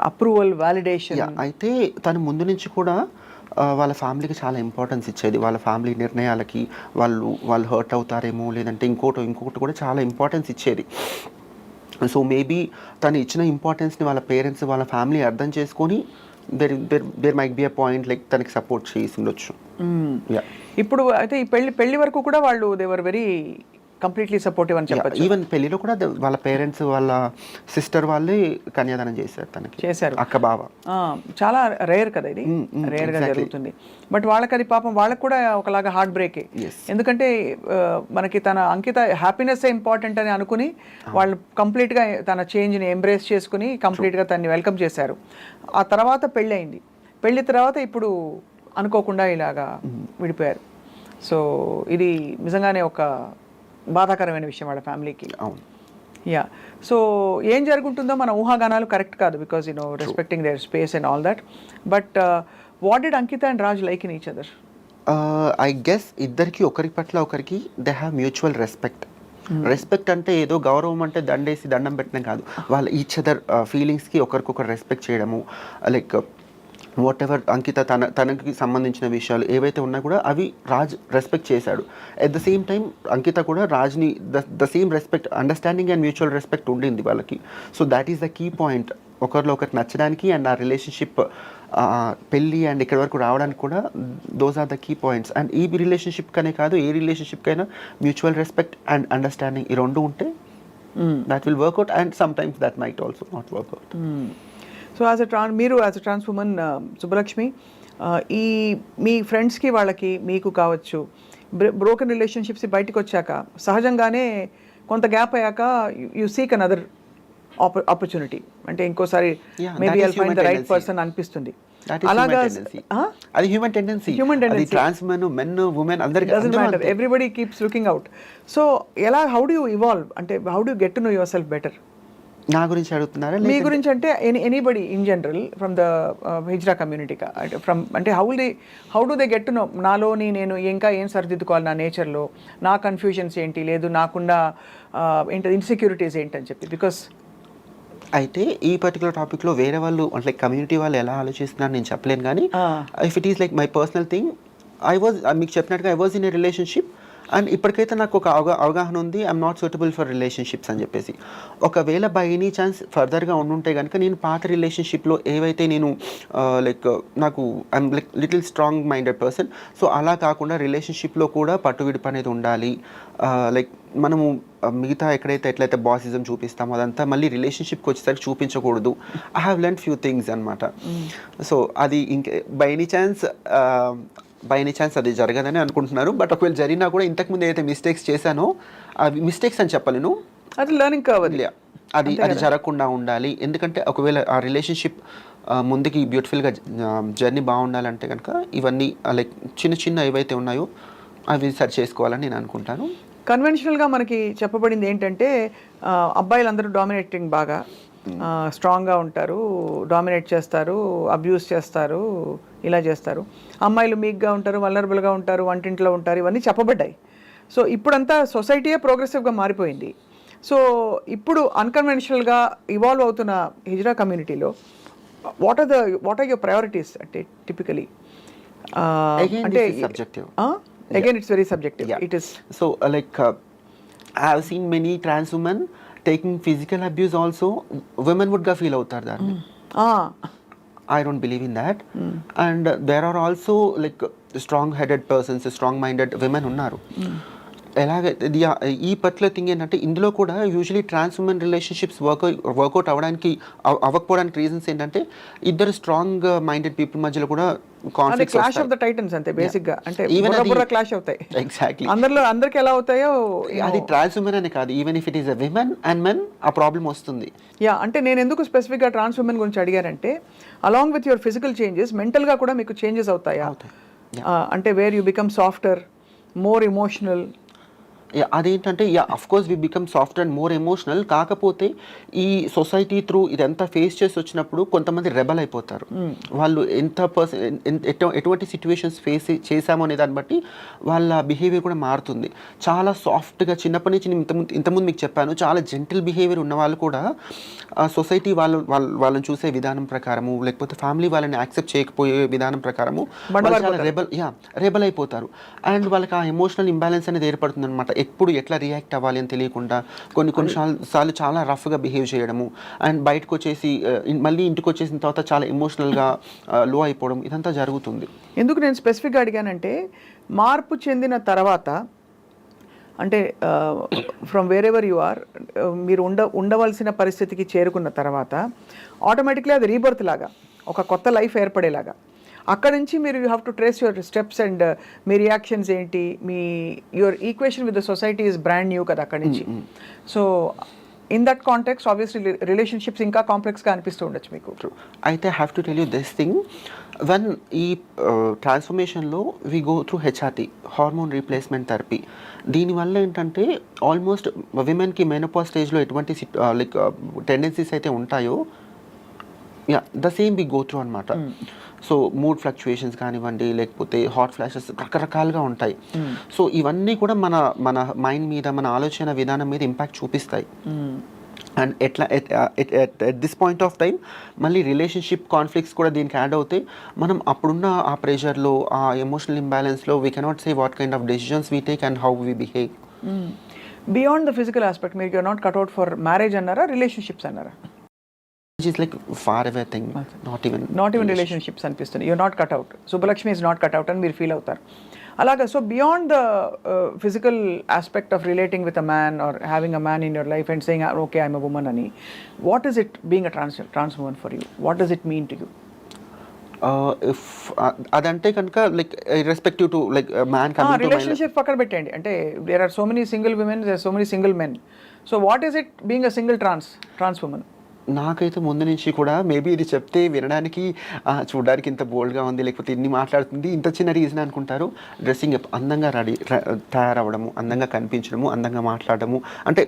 అప్రూవల్, వాలిడేషన్? అయితే తను ముందు నుంచి కూడా వాళ్ళ ఫ్యామిలీకి చాలా ఇంపార్టెన్స్ ఇచ్చేది. వాళ్ళ ఫ్యామిలీ నిర్ణయాలకి వాళ్ళు హర్ట్ అవుతారేమో లేదంటే ఇంకొకటి కూడా చాలా ఇంపార్టెన్స్ ఇచ్చేది. సో మేబీ తను ఇచ్చిన ఇంపార్టెన్స్ని వాళ్ళ పేరెంట్స్, వాళ్ళ ఫ్యామిలీ అర్థం చేసుకొని there might be a point like తనకి సపోర్ట్ చేసి ఉండొచ్చు. ఇప్పుడు అయితే ఈ పెళ్లి వరకు కూడా వాళ్ళు they were very completely supportive అని చెప్పచ్చు. ఈవెన్ పెళ్లిలో కూడా వాళ్ళ పేరెంట్స్, వాళ్ళ సిస్టర్ వాళ్ళే కన్యాదానం చేశారు, అక్క బావ. చాలా రేర్ కదా ఇది, రేర్ గా జరుగుతుంది. బట్ వాళ్ళకి కూడా ఒకలాగా హార్ట్ బ్రేకే. ఎందుకంటే మనకి తన అంకిత హ్యాపీనెస్ ఇంపార్టెంట్ అని అనుకుని వాళ్ళు కంప్లీట్ గా తన చేంజ్ ని ఎంబ్రేస్ చేసుకుని కంప్లీట్ గా తనని వెల్కమ్ చేశారు. ఆ తర్వాత పెళ్లి తర్వాత ఇప్పుడు అనుకోకుండా ఇలాగా విడిపోయారు. సో ఇది నిజంగానే ఒక బాధాకరమైన విషయం వాళ్ళ ఫ్యామిలీకి. సో ఏం జరుగుతుందో మన ఊహాగానాలు కరెక్ట్ కాదు, because respecting their space and all that. But what did Ankita and Raj like in each other? I guess ఇద్దరికి ఒకరి పట్ల ఒకరికి దే హ్యావ్ మ్యూచువల్ రెస్పెక్ట్ అంటే ఏదో గౌరవం అంటే దండం పెట్టడం కాదు. వాళ్ళ ఈచ్ అదర్ ఫీలింగ్స్కి ఒకరికొకరు రెస్పెక్ట్ చేయడము, లైక్ వాట్ ఎవర్ అంకిత తనకి సంబంధించిన విషయాలు ఏవైతే ఉన్నా కూడా అవి రాజ్ రెస్పెక్ట్ చేశాడు. At the same time Ankita కూడా రాజ్ని the same respect, understanding and mutual respect ఉండింది వాళ్ళకి. So that is the key point, ఒకరిలో ఒకరికి నచ్చడానికి అండ్ ఆ రిలేషన్షిప్ పెళ్ళి అండ్ ఇక్కడి వరకు రావడానికి కూడా those are the key points. And ఈ రిలేషన్షిప్కనే కాదు, ఏ రిలేషన్షిప్కైనా మ్యూచువల్ రెస్పెక్ట్ అండ్ అండర్స్టాండింగ్ ఈ రెండు ఉంటే that will work out, and sometimes that might also not work out. So మీరు as a trans woman Subbalakshmi, ఈ మీ ఫ్రెండ్స్కి వాళ్ళకి మీకు కావచ్చు బ్రోకెన్ రిలేషన్షిప్స్ బయటకు వచ్చాక సహజంగానే కొంత గ్యాప్ అయ్యాక యు సీక్ అనదర్ ఆపర్చునిటీ, అంటే ఇంకోసారి maybe I'll find the right person అనిపిస్తుంది. అలాగా అది human tendency. Trans men women అందరికీ doesn't matter, everybody keeps looking out. So how do you evolve, అంటే how do you get to know your self better? నా గురించి అడుగుతున్నారా? మీ గురించి అంటే anybody in general from the hijra community, అంటే how do they get to know నాలోని నేను ఇంకా ఏం సరిదిద్దుకోవాలి నా నేచర్లో, నా కన్ఫ్యూజన్స్ ఏంటి, లేదు నాకుండా ఏంటి ఇన్సెక్యూరిటీస్ ఏంటి అని చెప్పి. బికాస్ అయితే ఈ పర్టికులర్ టాపిక్లో వేరే వాళ్ళు అంటే కమ్యూనిటీ వాళ్ళు ఎలా ఆలోచిస్తున్నారు నేను చెప్పలేను, కానీ if it is like my personal thing, మీకు చెప్పినట్టుగా I was in a relationship and ఇప్పటికైతే నాకు ఒక అవగాహన ఉంది, I'm not suitable for relationships అని చెప్పేసి. ఒకవేళ బై ఎనీ ఛాన్స్ ఫర్దర్గా ఉండుంటే కనుక నేను పాత రిలేషన్షిప్లో ఏవైతే నేను లైక్ నాకు I'm like little strong minded person, so అలా కాకుండా రిలేషన్షిప్లో కూడా పట్టువిడుపు అనేది ఉండాలి. లైక్ మనము మిగతా ఎట్లయితే బాసిజం చూపిస్తామో అదంతా మళ్ళీ రిలేషన్షిప్కి వచ్చేసరికి చూపించకూడదు. I have learn few things అనమాట. సో అది బై ఎనీ ఛాన్స్ అది జరగదని అనుకుంటున్నారు. బట్ ఒకవేళ జరిగినా కూడా ఇంతకుముందు ఏదైతే మిస్టేక్స్ చేశానో అవి మిస్టేక్స్ అని చెప్పలేను, అది లెర్నింగ్ కావాలి, అది జరగకుండా ఉండాలి. ఎందుకంటే ఒకవేళ ఆ రిలేషన్షిప్ ముందుకి బ్యూటిఫుల్గా జర్నీ బాగుండాలంటే కనుక ఇవన్నీ లైక్ చిన్న ఏవైతే ఉన్నాయో అవి సరి చేసుకోవాలని నేను అనుకుంటాను. కన్వెన్షనల్గా మనకి చెప్పబడింది ఏంటంటే అబ్బాయిలందరూ డామినేటింగ్ బాగా స్ట్రాంగ్గా ఉంటారు, డామినేట్ చేస్తారు, అబ్యూస్ చేస్తారు, ఇలా చేస్తారు. అమ్మాయిలు మీక్గా ఉంటారు, వల్నరబుల్గా ఉంటారు, వంటింట్లో ఉంటారు, ఇవన్నీ చెప్పబడ్డాయి. సో ఇప్పుడంతా సొసైటీయే ప్రోగ్రెసివ్గా మారిపోయింది. సో ఇప్పుడు అన్కన్వెన్షనల్గా ఇవాల్వ్ అవుతున్న హిజ్రా కమ్యూనిటీలో వాట్ ఆర్ యువర్ ప్రయారిటీస్ అంటే టిపికలీ Again, అంటే this is subjective. Again it's very subjective Yeah. It is So, I have seen many trans women taking physical abuse also. Women would feel out that. I don't believe in that. And there are also strong-headed persons, strong-minded women unnaru. ఎలాగైతే ఈ పర్టికులర్ థింగ్ ఏంటంటే ఇందులో కూడా usually trans women relationships work out అవ్వకపోవడానికి reasons ఏంటంటే ఇద్దరు స్ట్రాంగ్ మైండెడ్ పీపుల్ మధ్యలో కూడా అదే క్లాష్ ఆఫ్ ద టైటన్స్ అంతే బేసిక్ గా అంటే బుర్ర క్లాష్ అవుతాయి ఎగ్జాక్ట్లీ అందరికి ఎలా అవుతాయో అది ట్రాన్స్ ఉమెన్ అనే కాదు, even if it is a women and men ఆ ప్రాబ్లం వస్తుంది. అంటే నేను ఎందుకు స్పెసిఫిక్ గా ట్రాన్స్ ఉమెన్ గురించి అడిగానంటే along with your physical changes mental గా కూడా మీకు చేంజెస్ అవుతాయా అంటే where you become softer more emotional. అదేంటంటే of course we become soft and more emotional. కాకపోతే ఈ సొసైటీ త్రూ ఇదంతా ఫేస్ చేసి వచ్చినప్పుడు కొంతమంది రెబల్ అయిపోతారు. వాళ్ళు ఎటువంటి సిచ్యువేషన్స్ ఫేస్ చేశామో అనే దాన్ని బట్టి వాళ్ళ బిహేవియర్ కూడా మారుతుంది. చాలా సాఫ్ట్గా చిన్నప్పటి నుంచి ఇంతకుముందు మీకు చెప్పాను, చాలా జెంటిల్ బిహేవియర్ ఉన్న వాళ్ళు కూడా సొసైటీ వాళ్ళని చూసే విధానం ప్రకారము లేకపోతే ఫ్యామిలీ వాళ్ళని యాక్సెప్ట్ చేయకపోయే విధానం ప్రకారము రెబల్ అయిపోతారు. అండ్ వాళ్ళకి ఆ ఎమోషనల్ ఇంబ్యాలెన్స్ అనేది ఏర్పడుతుంది అనమాట. ఎప్పుడు ఎట్లా రియాక్ట్ అవ్వాలి అని తెలియకుండా కొన్నిసార్లు చాలా రఫ్గా బిహేవ్ చేయడము అండ్ బయటకు వచ్చేసి మళ్ళీ ఇంటికి వచ్చేసిన తర్వాత చాలా ఎమోషనల్గా లో అయిపోవడం ఇదంతా జరుగుతుంది. ఎందుకు నేను స్పెసిఫిక్గా అడిగానంటే మార్పు చెందిన తర్వాత అంటే from wherever you are మీరు ఉండవలసిన పరిస్థితికి చేరుకున్న తర్వాత ఆటోమేటిక్లీ అది రీబర్త్ లాగా ఒక కొత్త లైఫ్ ఏర్పడేలాగా అక్కడ నుంచి మీరు you have to trace your steps and మీ రియాక్షన్స్ ఏంటి, మీ your equation with the society is brand new కదా అక్కడి నుంచి. So in that context obviously relationships ఇంకా కాంప్లెక్స్గా అనిపిస్తూ ఉండొచ్చు మీకు. అయితే have to tell you this thing, when ఈ ట్రాన్స్ఫర్మేషన్లో we go through HRT, hormone replacement therapy. దీనివల్ల ఏంటంటే ఆల్మోస్ట్ విమెన్కి మెనోపాజ్ స్టేజ్లో ఎటువంటి టెండెన్సీస్ అయితే ఉంటాయో the same we go through అనమాట. సో మూడ్ ఫ్లక్చుయేషన్స్ కానివ్వండి లేకపోతే హాట్ ఫ్లాషెస్ రకరకాలుగా ఉంటాయి. సో ఇవన్నీ కూడా మన మైండ్ మీద మన ఆలోచన విధానం మీద ఇంపాక్ట్ చూపిస్తాయి. అండ్ ఎట్లా at this point of time మళ్ళీ రిలేషన్షిప్ కాన్ఫ్లిక్ట్స్ కూడా దీనికి యాడ్ అవుతాయి. మనం అప్పుడున్న ఆ ప్రెషర్లో ఆ ఎమోషనల్ ఇంబ్యాలెన్స్లో we cannot say what kind of decisions we take and how we behave. Beyond the physical aspect మీరు నాట్ కట్అవుట్ ఫర్ మ్యారేజ్ అన్నారా రిలేషన్షిప్స్ అన్నారా? Which is like far away thing, not even relationships అనిపిస్తుంది. you're not cut out, Subbalakshmi is not cut out అని మీరు ఫీల్ అవుతారు అలాగా. So beyond the physical aspect of relating with a man or having a man in your life and saying okay I'm a woman అని, what is it being a trans woman for you? What does it mean to you? If అదంటే కనుక like respective to like man relationship పక్కన పెట్టండి, అంటే there are so many single women, there are so many single men. So what is it being a single trans woman? నాకైతే ముందు నుంచి కూడా మేబీ ఇది చెప్తే వినడానికి చూడడానికి ఇంత బోల్డ్గా ఉంది లేకపోతే ఇన్ని మాట్లాడుతుంది ఇంత చిన్న రీజన్ అనుకుంటారు. డ్రెస్సింగ్ అప్, అందంగా తయారవ్వడము, అందంగా కనిపించడము, అందంగా మాట్లాడము, అంటే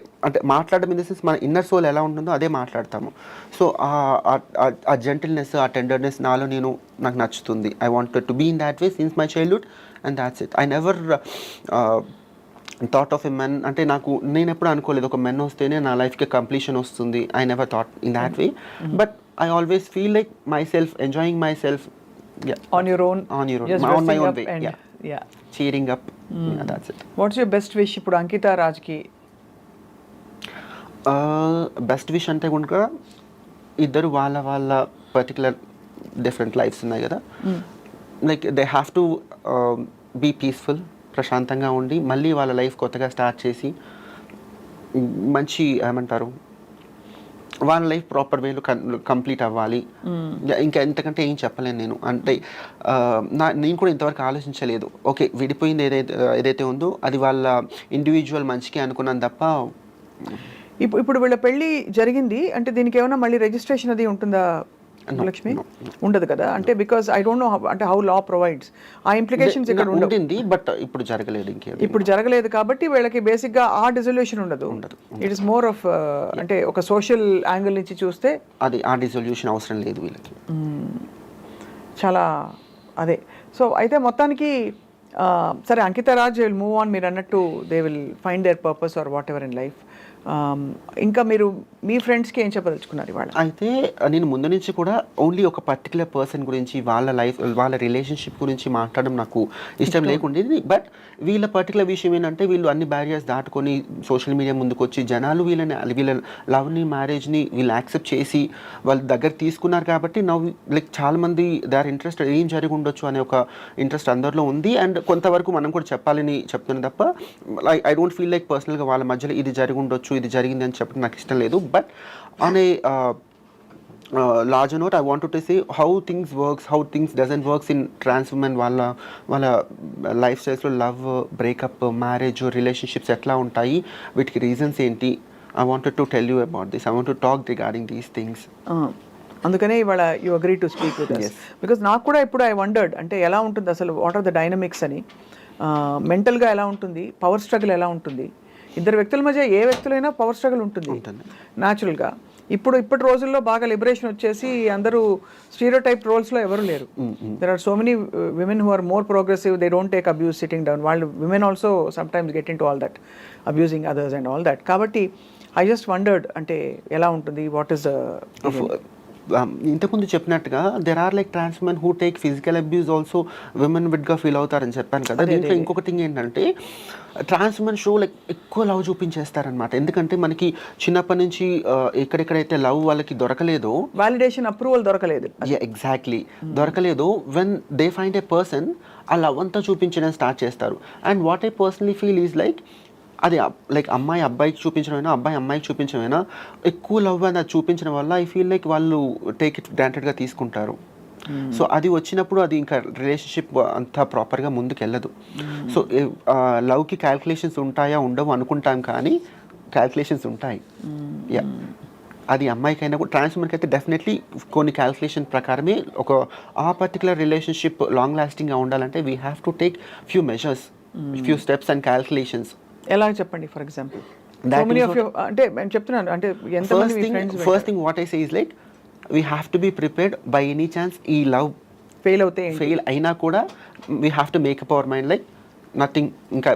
మాట్లాడడం ఇన్ ద సెన్స్ మన ఇన్నర్ సోల్ ఎలా ఉంటుందో అదే మాట్లాడతాము. సో ఆ జెంటిల్నెస్ ఆ టెండర్నెస్ నాకు నచ్చుతుంది. I wanted to be in that way since my childhood and that's it. I never thought of a men, అంటే నేను ఎప్పుడు అనుకోలేదు ఒక మెన్ వస్తేనే నా లైఫ్కి కంప్లీషన్ వస్తుంది. I never thought in that way, but I always feel like my self enjoying my self on your own on my own way, cheering up, that's it. What's your best wish ఇప్పుడు అంకిత రాజ్కి? బెస్ట్ విష్ అంటే కనుక ఇద్దరు వాళ్ళ పర్టికులర్ డిఫరెంట్ లైఫ్స్ ఉన్నాయి కదా, like they have to be peaceful, ప్రశాంతంగా ఉండి మళ్ళీ వాళ్ళ లైఫ్ కొత్తగా స్టార్ట్ చేసి మంచి ఏమంటారు వాళ్ళ లైఫ్ ప్రాపర్ వేలో కంప్లీట్ అవ్వాలి. ఇంకా ఎంతకంటే ఏం చెప్పలేను నేను. అంటే నేను కూడా ఇంతవరకు ఆలోచించలేదు. ఓకే విడిపోయింది ఏదైతే ఉందో అది వాళ్ళ ఇండివిజువల్ మంచికి అనుకున్నాను తప్ప. ఇప్పుడు వీళ్ళ పెళ్ళి జరిగింది అంటే దీనికి ఏమైనా మళ్ళీ రిజిస్ట్రేషన్ అది ఉంటుందా లక్ష్మి? ఉండదు కదా, అంటే బికాస్ ఐ డోంట్ నో అంటే హౌ లా ప్రొవైడ్స్ ఆ ఇంప్లికేషన్స్ ఇక్కడ ఉంటుంది. బట్ ఇప్పుడు జరగలేదు, ఇప్పుడు జరగలేదు కాబట్టి వీళ్ళకి బేసిక్ గా ఆ డిజల్యూషన్ ఉండదు. ఇట్ ఇస్ మోర్ ఆఫ్ అంటే ఒక సోషల్ యాంగిల్ నుంచి చూస్తే అది ఆ డిజల్యూషన్ అవసరం లేదు వీళ్ళకి. చాలా అదే. సో అయితే మొత్తానికి సరే Ankita Raj will move on, మీరు అన్నట్టు they will find their purpose or whatever in life. ఇంకా మీరు మీ ఫ్రెండ్స్కి ఏం చెప్పదలుచుకున్నారు ఇవాళ? అయితే నేను ముందు నుంచి కూడా ఓన్లీ ఒక పర్టికులర్ పర్సన్ గురించి వాళ్ళ లైఫ్ వాళ్ళ రిలేషన్షిప్ గురించి మాట్లాడడం నాకు ఇష్టం లేకుండేది. బట్ వీళ్ళ పర్టికులర్ విషయం ఏంటంటే వీళ్ళు అన్ని బ్యారియర్స్ దాటుకొని సోషల్ మీడియా ముందుకు వచ్చి జనాలు వీళ్ళ లవ్ని మ్యారేజ్ని వీళ్ళు యాక్సెప్ట్ చేసి వాళ్ళ దగ్గర తీసుకున్నారు కాబట్టి నవ్వు లైక్ చాలామంది దే ఆర్ ఇంట్రెస్ట్ ఏం జరిగి ఉండొచ్చు అనే ఒక ఇంట్రెస్ట్ అందరిలో ఉంది. అండ్ కొంతవరకు మనం కూడా చెప్పాలని చెప్తున్నాను తప్ప ఐ డోంట్ ఫీల్ లైక్ పర్సనల్గా వాళ్ళ మధ్యలో ఇది జరిగి ఉండొచ్చు ఇది జరిగింది అని చెప్పడం నాకు ఇష్టం లేదు. But on a larger note, I wanted to say how things works, how things doesn't works in trans women వాళ్ళ లైఫ్ స్టైల్స్లో లవ్, బ్రేకప్, మ్యారేజ్, రిలేషన్షిప్స్ ఎట్లా ఉంటాయి, వీటికి రీజన్స్ ఏంటి. I wanted to tell you about this. I want to talk regarding these things. అందుకనే ఇవాళ you agree to speak with us. Because నాకు కూడా ఇప్పుడు ఐ వండర్డ్ అంటే ఎలా ఉంటుంది అసలు, వాట్ ఆర్ ద డైనమిక్స్ అని, మెంటల్గా ఎలా ఉంటుంది, పవర్ స్ట్రగుల్ ఎలా ఉంటుంది. ఇద్దరు వ్యక్తుల మధ్య ఏ వ్యక్తులైనా పవర్ స్ట్రగుల్ ఉంటుంది న్యాచురల్గా. ఇప్పటి రోజుల్లో బాగా లిబరేషన్ వచ్చేసి అందరూ స్టీరియోటైప్ రోల్స్లో ఎవరు లేరు. There are so many women who are more progressive, they don't take abuse sitting down. వాళ్ళు women also some times get in to all that, abusing others and all that. కాబట్టి ఐ జస్ట్ వండర్డ్ అంటే ఎలా ఉంటుంది, వాట్ ఈస్ ఇంతకుముందు చెప్పినట్టుగా there are like trans women who take physical abuse also women విడ్గా ఫీల్ అవుతారని చెప్పాను కదా. దీంట్లో ఇంకొక థింగ్ ఏంటంటే ట్రాన్స్ ఉమెన్ షో లైక్ ఎక్కువ లవ్ చూపించేస్తారనమాట. ఎందుకంటే మనకి చిన్నప్పటి నుంచి ఎక్కడెక్కడైతే లవ్ వాళ్ళకి దొరకలేదో, వాలిడేషన్ అప్రూవల్ దొరకలేదు, ఎగ్జాక్ట్లీ దొరకలేదు, when they find a person ఆ లవ్ అంతా చూపించడం స్టార్ట్ చేస్తారు. And what I personally feel is like అది లైక్ అమ్మాయి అబ్బాయికి చూపించడమైనా అబ్బాయి అమ్మాయికి చూపించడమైనా ఎక్కువ లవ్ అని అది చూపించడం వల్ల ఐ ఫీల్ లైక్ వాళ్ళు టేక్ ఇట్ గ్రాంటెడ్గా తీసుకుంటారు. సో అది వచ్చినప్పుడు అది ఇంకా రిలేషన్షిప్ అంతా ప్రాపర్గా ముందుకు వెళ్ళదు. సో లవ్కి క్యాల్కులేషన్స్ ఉంటాయా ఉండవు అనుకుంటాం, కానీ క్యాల్కులేషన్స్ ఉంటాయి. యా, అది అమ్మాయికైనా కూడా ట్రాన్స్ ఉమెన్కి అయితే డెఫినెట్లీ కొన్ని క్యాల్కులేషన్ ప్రకారమే ఒక ఆ పర్టికులర్ రిలేషన్షిప్ లాంగ్ లాస్టింగ్గా ఉండాలంటే we have to take few measures, few steps and calculations. ఎలా చెప్పండి ఫర్ ఎగ్జాంపుల్? అంటే నేను చెప్తున్నాను అంటే first thing what I say is like we have to be prepared by any chance ఈ లవ్ ఫెయిల్ అయినా కూడా we have to make up our mind like nothing, ఇంకా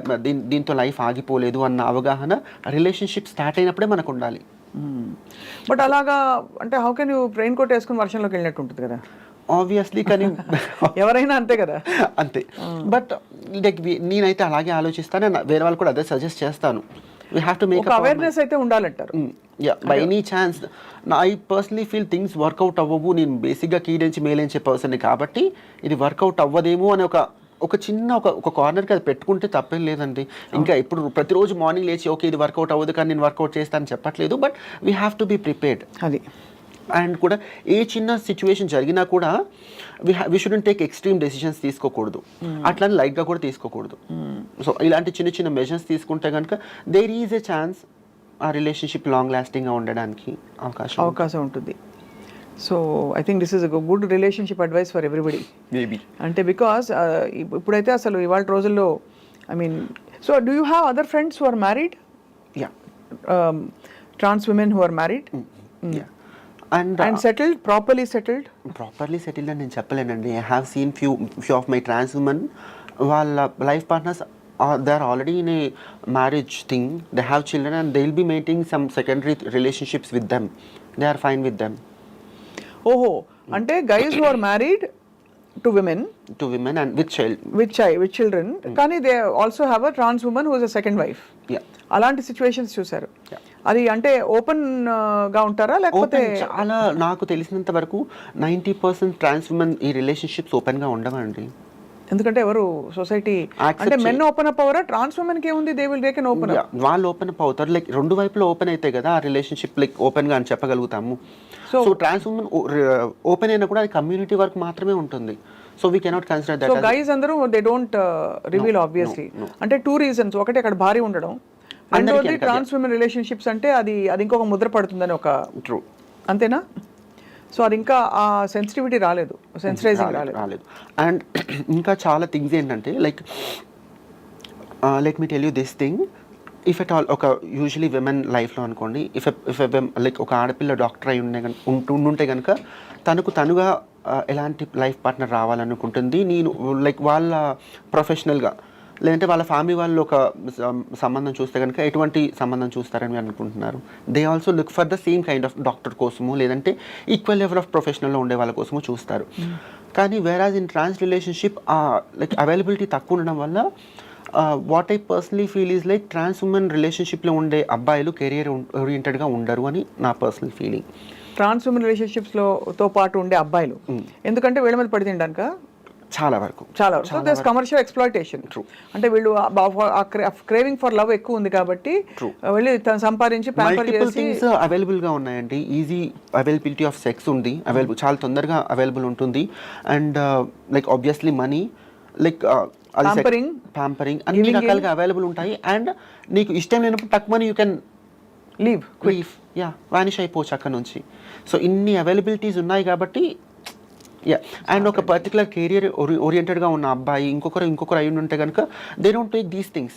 దీంతో లైఫ్ ఆగిపోలేదు అన్న అవగాహన రిలేషన్షిప్ స్టార్ట్ అయినప్పుడే మనకు ఉండాలి. బట్ అలాగా అంటే how can you raincoat వేసుకుని వర్షంలోకి వెళ్ళినట్టు ఉంటుంది కదా ఆబ్వియస్లీ, కానీ ఎవరైనా అంతే కదా. అంతే. బట్ లైక్ నేనైతే అలాగే ఆలోచిస్తాను, వేరే వాళ్ళు కూడా అదే సజెస్ట్ చేస్తాను. We have to make awareness అయితే ఉండాలంటారు. Yeah, by any chance I personally feel things work out అవ్వవు. నేను బేసిక్గా కీడించి మేలించే పర్సన్ కాబట్టి ఇది వర్కౌట్ అవ్వదేమో అని ఒక చిన్న ఒక కార్నర్కి అది పెట్టుకుంటే తప్పేం లేదండి. ఇంకా ఇప్పుడు ప్రతిరోజు మార్నింగ్ లేచి ఓకే ఇది వర్కౌట్ అవ్వదు కానీ నేను వర్కౌట్ చేస్తానని చెప్పట్లేదు. But we have to be prepared. అది అండ్ కూడా ఏ చిన్న సిచ్యువేషన్ జరిగినా కూడా we shouldn't take extreme decisions తీసుకోకూడదు, అట్లని లైట్గా కూడా తీసుకోకూడదు. సో ఇలాంటి చిన్న చిన్న మెజర్స్ తీసుకుంటే కనుక దేర్ ఈజ్ ఎ ఛాన్స్ ఆ రిలేషన్షిప్ లాంగ్ లాస్టింగ్గా ఉండడానికి అవకాశం ఉంటుంది. So I think this is good relationship advice for everybody. Maybe అంటే బికాస్ ఇప్పుడైతే అసలు ఇవాళ రోజుల్లో I mean, so do you have other friends who are married? Yeah, trans women who are married and settled, properly settled అని నేను చెప్పలేనండి. I have seen few of my trans women, వాళ్ళ life partners they are already in a marriage thing, they have children and they will be maintaining some secondary relationships with them. They are fine with them. ఓహో, అంటే guys who are married to women and with children కానీ they also have a trans women who is a second wife. అలాంటి సిచ్యువేషన్స్ చూసారు. అది అంటే ఓపెన్ గా ఉంటారా లేకపోతే? చాలా నాకు తెలిసినంత వరకు 90% ట్రాన్స్ ఉమెన్ ఈ రిలేషన్షిప్స్ ఓపెన్ గా ఉండవండి. ఎందుకంటే ఎవరు సొసైటీ అంటే మెన్ ఓపెన్ అప్ అవరా? ట్రాన్స్ ఉమెన్ కి ఏముంది, దే విల్ ఓపెన్ అప్. వాళ్ళు ఓపెన్ అప్ అవుతారు, లైక్ రెండు వైపులో ఓపెన్ అయితే కదా ఆ రిలేషన్షిప్ లైక్ ఓపెన్ గా అని చెప్పగలుగుతాము. సో ట్రాన్స్ ఉమెన్ ఓపెన్ అయినా కూడా అది కమ్యూనిటీ వర్క్ మాత్రమే ఉంటుంది. So we cannot consider that. So guys అందరూ దే డోంట్ రివీల్ ఆబ్వియస్లీ. అంటే 2 reasons. ఒకటి అక్కడ భారీ ఉండడం, రెండోది ట్రాన్స్ ఉమెన్ రిలేషన్షిప్స్ అంటే అది ఇంకొక ముద్ర పడుతుందని ఒక ట్రూ, అంతేనా? సో అది ఇంకా ఆ సెన్సిటివిటీ రాలేదు, సెన్సిటైజింగ్ రాలేదు. అండ్ ఇంకా చాలా థింగ్స్ ఏంటంటే like let me tell you this thing, if at all ఒక యూజువలీ విమెన్ లైఫ్లో అనుకోండి, ఇఫ్ లైక్ ఒక ఆడపిల్ల డాక్టర్ అయి ఉంటే కనుక తనకు తనుగా ఎలాంటి లైఫ్ పార్ట్నర్ రావాలనుకుంటుంది, నేను లైక్ వాళ్ళ ప్రొఫెషనల్గా లేదంటే వాళ్ళ ఫ్యామిలీ వాళ్ళు ఒక సంబంధం చూస్తే కనుక ఎటువంటి సంబంధం చూస్తారని అనుకుంటున్నారు. They also look for the same kind of doctor కోసము లేదంటే ఈక్వల్ లెవెల్ ఆఫ్ ప్రొఫెషనల్లో ఉండే వాళ్ళ కోసము చూస్తారు. కానీ whereas in trans relationship like availability తక్కువ ఉండడం వల్ల what I personally feel is like trans woman రిలేషన్షిప్లో ఉండే అబ్బాయిలు కెరియర్ ఓరియంటెడ్గా ఉండరు అని నా పర్సనల్ ఫీలింగ్. ట్రాన్స్ ఉమెన్ రిలేషన్షిప్స్తో పాటు ఉండే అబ్బాయిలు ఎందుకంటే వీళ్ళ మీద పడి తినడానిక చాలా వరకు సో దిస్ కమర్షియల్ ఎక్స్ప్లాయిటేషన్. అంటే వీళ్ళు క్రేవింగ్ ఫర్ లవ్ ఎక్కువ ఉంది కాబట్టి వెళ్ళి తను సంపాదించి ప్యాంపర్ చేసి అవైలబుల్ గా ఉన్నాయండి. ఈజీ అవైలబిలిటీ ఆఫ్ సెక్స్ ఉంది, అవైలబుల్ చాలా తొందరగా అవైలబుల్ ఉంటుంది. And like obviously money like pampering అన్ని రకాలుగా అవైలబుల్ ఉంటాయి. అండ్ నీకు ఇష్టం లేనప్పుడు తక్కువ money you can leave vanish అయిపోవచ్చు అక్కడ నుంచి. సో ఇన్ని అవైలబిలిటీస్ ఉన్నాయి కాబట్టి అండ్ ఒక పర్టికులర్ కెరియర్ ఓరియంటెడ్గా ఉన్న అబ్బాయి ఇంకొకరు అయి ఉంటే కనుక they don't take these things.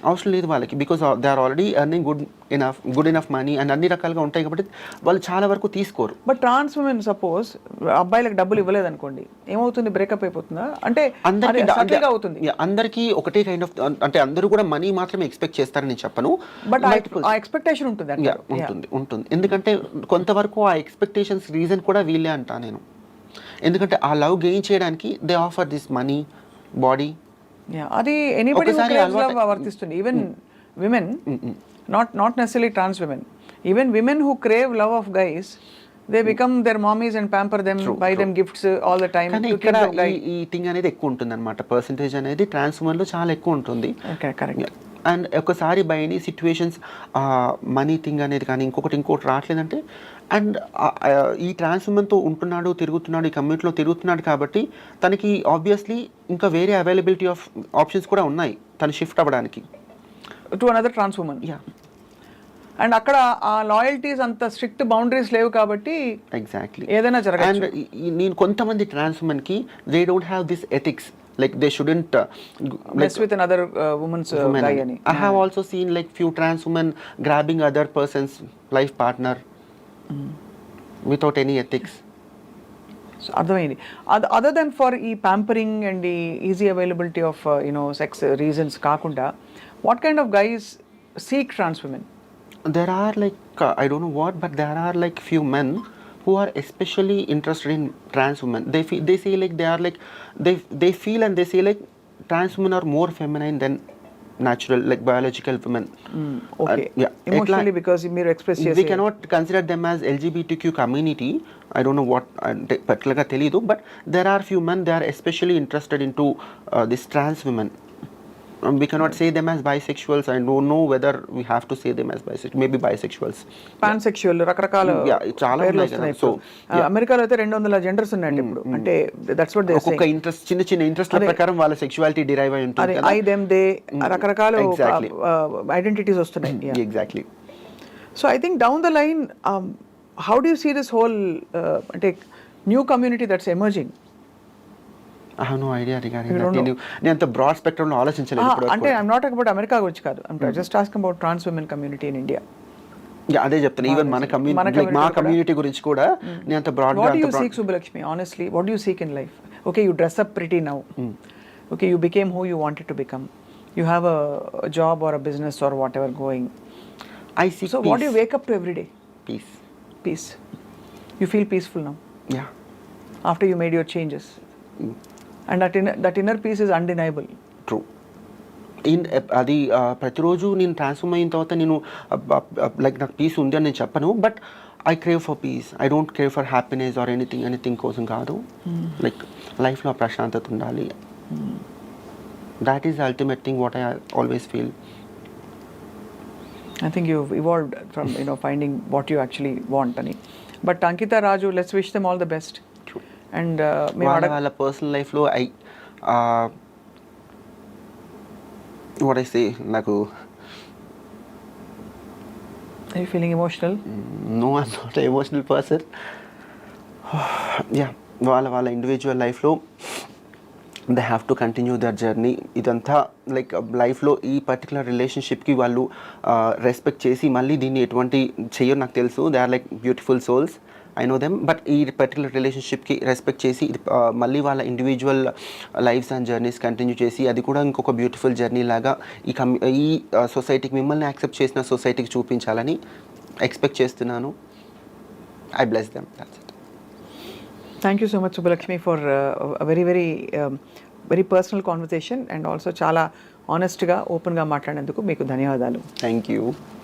అవసరం లేదు వాళ్ళకి, because they are already earning good enough money and అన్ని రకాలుగా ఉంటాయి కాబట్టి వాళ్ళు చాలా వరకు తీసుకోరు. బట్ ట్రాన్స్ ఉమెన్ సపోజ్ అబ్బాయిలకు డబ్బులు ఇవ్వలేదు అనుకోండి, ఏమవుతుంది? బ్రేకప్ అయిపోతుందా? అంటే అందరికీ ఒకటే కైండ్ ఆఫ్, అంటే అందరూ కూడా మనీ మాత్రమే ఎక్స్పెక్ట్ చేస్తారని నేను చెప్పను, బట్ ఆ ఎక్స్పెక్టేషన్ ఉంటుంది. ఎందుకంటే కొంతవరకు ఆ ఎక్స్పెక్టేషన్స్ రీజన్ కూడా వీళ్ళే అంటా నేను. ఎందుకంటే ఆ లవ్ గెయిన్ చేయడానికి they offer this money, body. అది ఎనీబడీ వర్తిస్తుంది. Even women, not necessary trans women, even women who crave love of guys, they become their mommies and pamper them, buy them gifts all the time. ఇక్కడ ఈ థింగ్ అనేది ఎక్కువ ఉంటుంది అనమాట, పర్సంటేజ్ అనేది ట్రాన్స్ ఉమెన్ లో చాలా ఎక్కువ ఉంటుంది. అండ్ ఒకసారి by any situations money thing అనేది కానీ ఇంకోటి రావట్లేదంటే, అండ్ ఈ ట్రాన్స్ ఉమెన్తో ఉంటున్నాడు, తిరుగుతున్నాడు, ఈ కమ్యూనిటీలో తిరుగుతున్నాడు కాబట్టి తనకి ఆబ్వియస్లీ ఇంకా వేరే అవైలబిలిటీ ఆఫ్ ఆప్షన్స్ కూడా ఉన్నాయి తను షిఫ్ట్ అవ్వడానికి to another trans woman. And అక్కడ ఆ లాయల్టీస్ అంత స్ట్రిక్ట్ బౌండరీస్ లేవు కాబట్టి ఎగ్జాక్ట్లీ ఏదైనా జరగచ్చు. అండ్ నేను కొంతమంది ట్రాన్స్ ఉమెన్కి they don't have this ethics. Like they shouldn't mess with another woman's guy ani. I have also seen like few trans women grabbing other person's life partner without any ethics. So అర్థమైంది. Other than for ఈ pampering and the easy availability of sex reasons కాకుండా, what kind of guys seek trans women? There are like I don't know what, but there are like few men who are especially interested in trans women. They say like they are like they feel and they say like trans women are more feminine than natural like biological women. Okay. Emotionally because మీరు express చేసే we cannot consider them as LGBTQ community. I don't know what particular ga teliyadu, but there are few men they are especially interested into this trans women. We cannot say them as bisexuals. I don't know whether we have to say them as bisexual, maybe bisexuals, pansexual, రకరకాల పేర్లు వస్తున్నాయి. సో అమెరికాలో అయితే 200 జెండర్స్ ఉన్నాయి ఇప్పుడు. అంటే దట్స్ వాట్ దే సే. ఒక ఇంట్రెస్ట్ చిన్న ఇంట్రెస్ట్ల ప్రకారం వాళ్ళ సెక్షువాలిటీ డిరైవ్ అయి ఉంటుంది కదా. ఐ దెమ్ దే రకరకాల ఐడెంటిటీస్ వస్తున్నాయి. Exactly. So I think down the line how do you see this whole అంటే new community that's emerging? I have no idea regarding that. నేను అంత బ్రాడ్ స్పెక్ట్రమ్ లో ఆలోచించలేదు ఇప్పుడు. అంటే I am not talking about America గురించి కాదు, I am just asking about trans woman community in India. అదే చెప్తాను. ఈవెన్ మన కమ్యూనిటీ లైక్ మా కమ్యూనిటీ గురించి కూడా నేను అంత బ్రాడ్ గా what you seek Subbalakshmi honestly, what do you seek in life? Okay, you dress up pretty now. Okay, you became who you wanted to become. You have a job or a business or whatever going. I seek so peace. What do you wake up to every day? Peace. You feel peaceful now? Yeah. After you made your changes. And that inner peace is undeniable. True. అది ప్రతిరోజు నేను ట్రాన్స్ఫార్మ్ అయిన తర్వాత నేను లైక్ నాకు పీస్ ఉంది అని నేను చెప్పను, but I crave for piece. I don't crave for happiness or anything కోసం కాదు. లైక్ లైఫ్లో ప్రశాంతత ఉండాలి. That is ultimate thing what I always feel. I think you've evolved from finding what you actually want ani. But Ankita, Raju, let's wish them all the best. And వాళ్ళ పర్సనల్ లైఫ్లో వాట్ ఐ సే నాకు Are you feeling emotional? No, I'm not an emotional person. Yeah, వాళ్ళ ఇండివిజువల్ లైఫ్లో they have to continue their journey. ఇదంతా లైక్ లైఫ్లో ఈ పర్టికులర్ రిలేషన్షిప్కి వాళ్ళు రెస్పెక్ట్ చేసి మళ్ళీ దీన్ని ఎటువంటి చెయ్యరు నాకు తెలుసు. They are like beautiful souls I know them. But ఈ పర్టికులర్ రిలేషన్షిప్కి రెస్పెక్ట్ చేసి మళ్ళీ వాళ్ళ individual lifes and journeys continue చేసి అది కూడా ఇంకొక బ్యూటిఫుల్ జర్నీ లాగా ఈ సొసైటీకి మిమ్మల్ని యాక్సెప్ట్ చేసిన సొసైటీకి చూపించాలని ఎక్స్పెక్ట్ చేస్తున్నాను. I bless them. That's it. Thank you so much Subbalakshmi for very very very personal conversation and also చాలా ఆనెస్ట్గా ఓపెన్గా మాట్లాడినందుకు మీకు ధన్యవాదాలు. Thank you.